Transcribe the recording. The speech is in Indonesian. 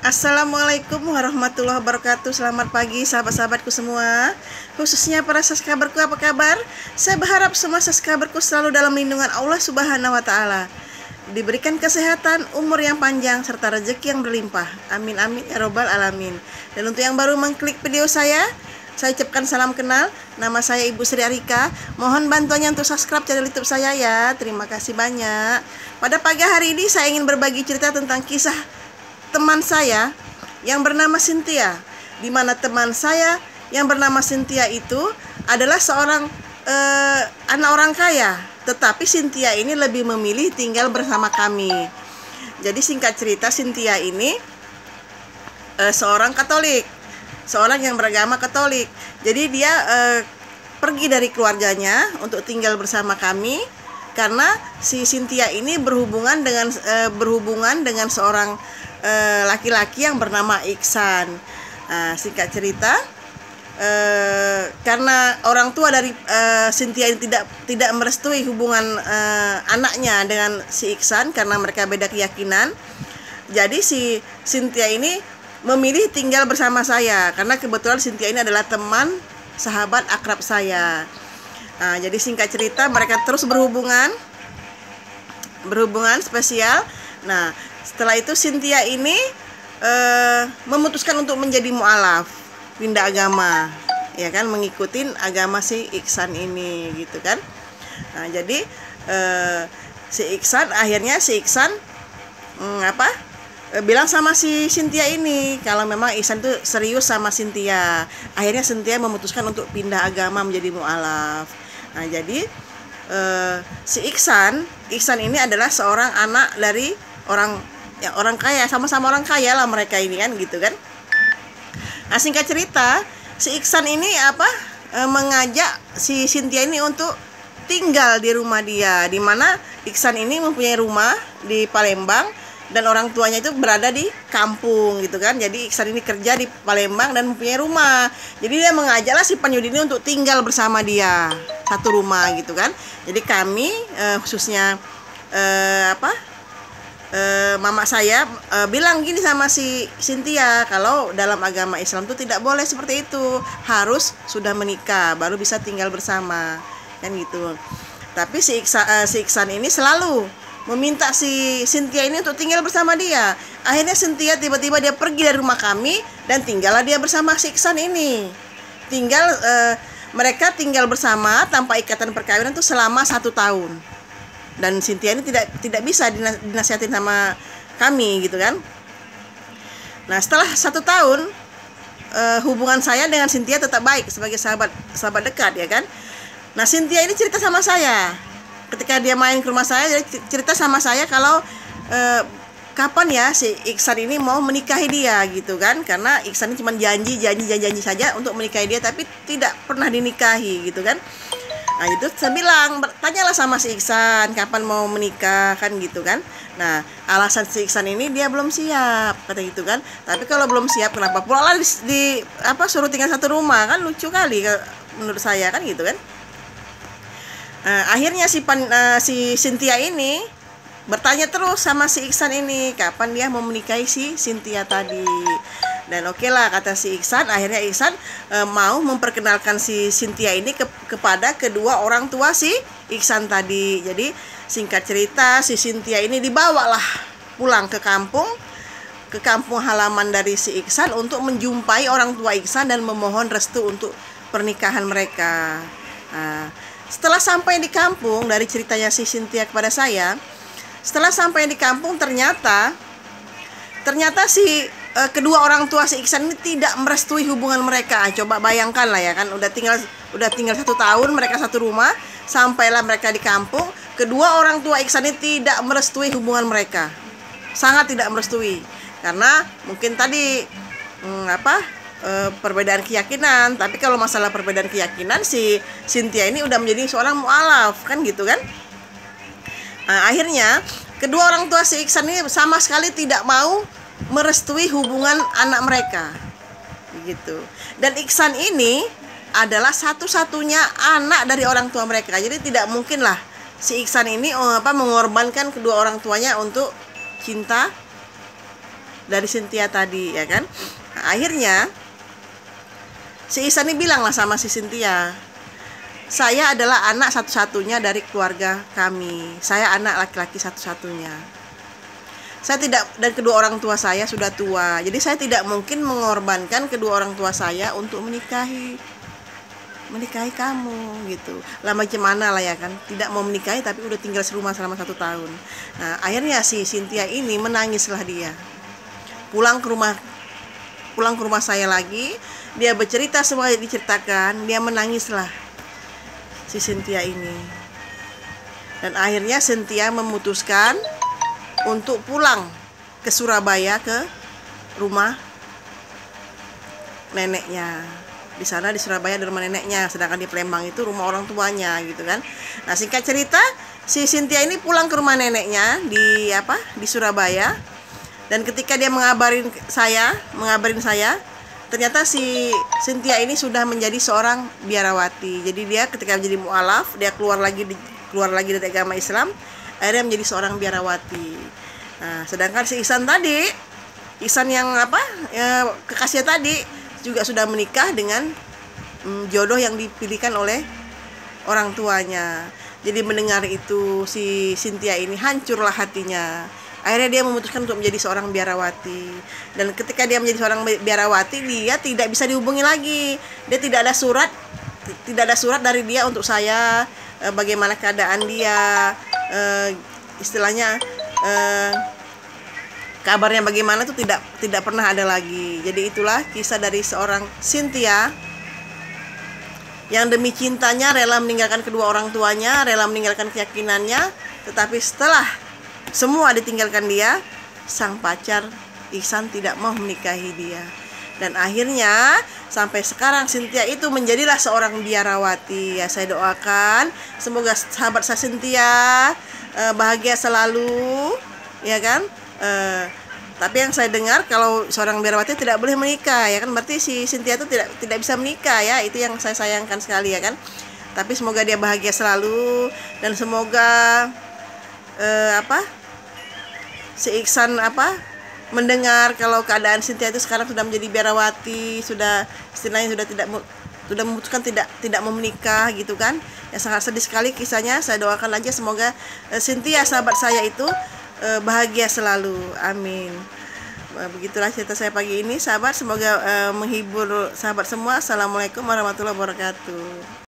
Assalamualaikum warahmatullahi wabarakatuh. Selamat pagi sahabat-sahabatku semua, khususnya para subscriberku, apa kabar? Saya berharap semua subscriberku selalu dalam lindungan Allah Subhanahu wa Ta'ala, diberikan kesehatan, umur yang panjang, serta rezeki yang berlimpah. Amin amin ya robbal alamin. Dan untuk yang baru mengklik video saya ucapkan salam kenal. Nama saya Ibu Sri Arika. Mohon bantuannya untuk subscribe channel YouTube saya ya. Terima kasih banyak. Pada pagi hari ini saya ingin berbagi cerita tentang kisah teman saya yang bernama Cynthia, di mana teman saya yang bernama Cynthia itu adalah seorang anak orang kaya, tetapi Cynthia ini lebih memilih tinggal bersama kami. Jadi singkat cerita, Cynthia ini seorang Katolik, seorang yang beragama Katolik. Jadi dia pergi dari keluarganya untuk tinggal bersama kami karena si Cynthia ini berhubungan dengan seorang laki-laki yang bernama Iksan. Singkat cerita, karena orang tua dari Cynthia ini tidak merestui hubungan anaknya dengan si Iksan karena mereka beda keyakinan. Jadi si Cynthia ini memilih tinggal bersama saya karena kebetulan Cynthia ini adalah teman sahabat akrab saya. Jadi singkat cerita, mereka terus berhubungan spesial. Nah, setelah itu Cynthia ini memutuskan untuk menjadi mu'alaf, pindah agama, ya kan, mengikuti agama si Iksan ini, gitu kan. Nah, jadi akhirnya si Iksan bilang sama si Cynthia ini kalau memang Iksan itu serius sama Cynthia. Akhirnya Cynthia memutuskan untuk pindah agama menjadi mu'alaf. Nah, jadi si Iksan ini adalah seorang anak dari orang kaya, sama-sama orang kaya lah mereka ini kan, gitu kan. Nah, singkat cerita, si Iksan ini mengajak si Cynthia ini untuk tinggal di rumah dia, di mana Iksan ini mempunyai rumah di Palembang dan orang tuanya itu berada di kampung, gitu kan. Jadi Iksan ini kerja di Palembang dan mempunyai rumah. Jadi dia mengajaklah si Penyudi ini untuk tinggal bersama dia satu rumah, gitu kan. Jadi kami khususnya mama saya bilang gini sama si Cynthia, kalau dalam agama Islam itu tidak boleh seperti itu, harus sudah menikah baru bisa tinggal bersama, kan gitu. Tapi si Iksan ini selalu meminta si Cynthia ini untuk tinggal bersama dia. Akhirnya Cynthia tiba-tiba dia pergi dari rumah kami dan tinggallah dia bersama si Iksan ini. Mereka tinggal bersama tanpa ikatan perkawinan itu selama 1 tahun. Dan Cynthia ini tidak bisa dinasihatin sama kami, gitu kan. Nah, setelah 1 tahun hubungan saya dengan Cynthia tetap baik sebagai sahabat dekat, ya kan. Nah, Cynthia ini cerita sama saya ketika dia main ke rumah saya, dia cerita sama saya kalau kapan ya si Iksan ini mau menikahi dia, gitu kan. Karena Iksan ini cuma janji saja untuk menikahi dia, tapi tidak pernah dinikahi, gitu kan. Nah, itu saya bilang, tanyalah sama si Iksan kapan mau menikah, kan gitu kan. Nah, alasan si Iksan ini dia belum siap, kata gitu kan. Tapi kalau belum siap, kenapa pula lah suruh tinggal satu rumah, kan lucu kali menurut saya, kan gitu kan. Akhirnya si Cynthia ini bertanya terus sama si Iksan ini kapan dia mau menikahi si Cynthia tadi. Dan oke lah, kata si Iksan. Akhirnya Iksan mau memperkenalkan si Cynthia ini kepada kedua orang tua si Iksan tadi. Jadi singkat cerita, si Cynthia ini dibawalah pulang ke kampung halaman dari si Iksan untuk menjumpai orang tua Iksan dan memohon restu untuk pernikahan mereka. Nah, setelah sampai di kampung, dari ceritanya si Cynthia kepada saya, setelah sampai di kampung ternyata si kedua orang tua si Iksan ini tidak merestui hubungan mereka. Coba bayangkan lah, ya kan, udah tinggal 1 tahun mereka satu rumah, sampailah mereka di kampung, kedua orang tua Iksan ini tidak merestui hubungan mereka, sangat tidak merestui, karena mungkin tadi perbedaan keyakinan. Tapi kalau masalah perbedaan keyakinan, si Cynthia ini udah menjadi seorang mu'alaf, kan gitu kan. Nah, akhirnya kedua orang tua si Iksan ini sama sekali tidak mau merestui hubungan anak mereka, gitu. Dan Iksan ini adalah satu-satunya anak dari orang tua mereka. Jadi tidak mungkin lah si Iksan ini mengorbankan kedua orang tuanya untuk cinta dari Cynthia tadi, ya kan. Nah, akhirnya si Ihsan ini bilang lah sama si Cynthia, saya adalah anak satu-satunya dari keluarga kami. Saya anak laki-laki satu-satunya. Saya tidak, dan kedua orang tua saya sudah tua. Jadi saya tidak mungkin mengorbankan kedua orang tua saya untuk menikahi kamu gitu. Lah macam mana lah ya kan, tidak mau menikahi tapi udah tinggal serumah selama 1 tahun. Nah akhirnya si Cynthia ini menangislah dia. Pulang ke rumah saya lagi, dia bercerita semua yang diceritakan, dia menangislah si Cynthia ini. Dan akhirnya Cynthia memutuskan untuk pulang ke Surabaya, ke rumah neneknya. Di sana di Surabaya di rumah neneknya, sedangkan di Palembang itu rumah orang tuanya gitu kan. Nah singkat cerita, si Cynthia ini pulang ke rumah neneknya di Surabaya, dan ketika dia mengabarin saya, ternyata si Cynthia ini sudah menjadi seorang biarawati. Jadi dia ketika menjadi mu'alaf, dia keluar lagi dari agama Islam, akhirnya menjadi seorang biarawati. Nah sedangkan si Ihsan yang kekasih tadi juga sudah menikah dengan jodoh yang dipilihkan oleh orang tuanya. Jadi mendengar itu si Cynthia ini hancurlah hatinya. Akhirnya dia memutuskan untuk menjadi seorang biarawati. Dan ketika dia menjadi seorang biarawati, dia tidak bisa dihubungi lagi. Dia tidak ada surat dari dia untuk saya, bagaimana keadaan dia, istilahnya kabarnya bagaimana itu tidak pernah ada lagi. Jadi itulah kisah dari seorang Cynthia yang demi cintanya rela meninggalkan kedua orang tuanya, rela meninggalkan keyakinannya, tetapi setelah semua ditinggalkan dia, sang pacar Ihsan tidak mau menikahi dia. Dan akhirnya sampai sekarang Cynthia itu menjadilah seorang biarawati. Ya saya doakan semoga sahabat saya Cynthia bahagia selalu, ya kan. Tapi yang saya dengar kalau seorang biarawati tidak boleh menikah, ya kan, berarti si Cynthia itu tidak bisa menikah, ya. Itu yang saya sayangkan sekali, ya kan. Tapi semoga dia bahagia selalu, dan semoga si Ihsan mendengar kalau keadaan Cynthia itu sekarang sudah menjadi biarawati, sudah istilahnya sudah memutuskan tidak mau menikah gitu kan. Ya sangat sedih sekali kisahnya. Saya doakan aja semoga Cynthia sahabat saya itu bahagia selalu, amin. Begitulah cerita saya pagi ini sahabat, semoga menghibur sahabat semua. Assalamualaikum warahmatullahi wabarakatuh.